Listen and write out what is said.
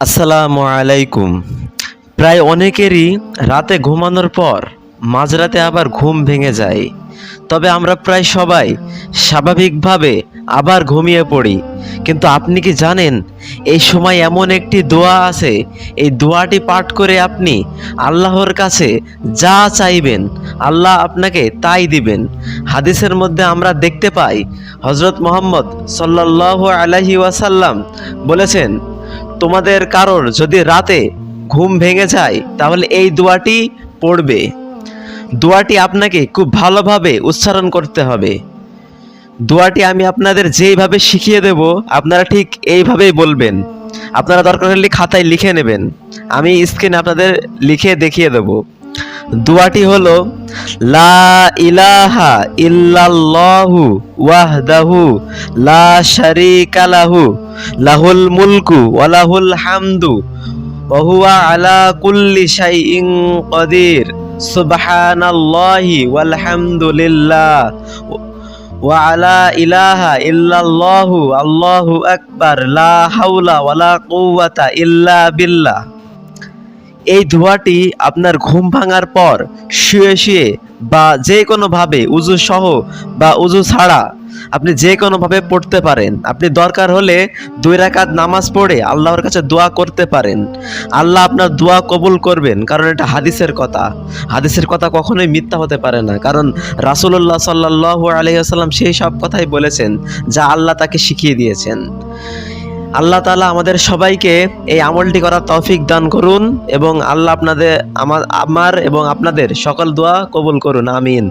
আসসালামু আলাইকুম। প্রায় অনেকেরই রাতে ঘুমানোর পর মাঝরাতে আবার ঘুম ভেঙে যায়। তবে আমরা প্রায় সবাই স্বাভাবিকভাবে আবার ঘুমিয়ে পড়ি। কিন্তু আপনি কি জানেন এই সময় এমন একটি দোয়া আছে, এই দোয়াটি পাঠ করে আপনি আল্লাহর কাছে যা চাইবেন আল্লাহ আপনাকে তাই দিবেন। হাদিসের মধ্যে আমরা দেখতে পাই হযরত মুহাম্মদ সাল্লাল্লাহু আলাইহি ওয়াসাল্লাম বলেছেন, তোমাদের কারোর যদি রাতে ঘুম ভেঙে যায় তাহলে এই দোয়াটি পড়বে। দোয়াটি আপনাকে খুব ভালোভাবে উচ্চারণ করতে হবে। দোয়াটি আমি আপনাদের যেইভাবে শিখিয়ে দেব আপনারা ঠিক এইভাবেই বলবেন। আপনারা দরকার হলে খাতায় লিখে নেবেন, আমি স্ক্রিনে আপনাদের লিখে দেখিয়ে দেব। দোয়াটি হলো লা ইলাহা ইল্লাল্লাহু ওয়াহদাহু লা শারীকা লাহু লাহুল মুলকু ওয়া লাহুল হামদু ওয়া হুয়া আলা কুল্লি শাইইন কাদির সুবহানাল্লাহি ওয়াল হামদুলিল্লাহ ওয়া আলা ইলাহা ইল্লাল্লাহু আল্লাহু আকবার লা হাওলা ওয়ালা কুওয়াতা ইল্লা বিল্লাহ। এই দোয়াটি আপনার ঘুম ভাঙার পর শুয়ে শুয়ে বা যে কোনোভাবে উযু সহ বা উযু ছাড়া আপনি যে কোনোভাবে পড়তে পারেন। আপনি দরকার হলে 2 রাকাত নামাজ পড়ে আল্লাহর কাছে দোয়া করতে পারেন। আল্লাহ আপনার দোয়া কবুল করবেন, কারণ এটা হাদিসের কথা। হাদিসের কথা কখনোই মিথ্যা হতে পারে না, কারণ রাসূলুল্লাহ সাল্লাল্লাহু আলাইহি ওয়াসাল্লাম সেই সব কথাই বলেছেন যা আল্লাহ তাকে শিখিয়ে দিয়েছেন। আল্লাহ তাআলা আমাদের সবাইকে এই আমলটি করার তৌফিক দান করুন এবং আল্লাহ আপনাদের আমার এবং আপনাদের সকল দোয়া কবুল করুন। আমিন।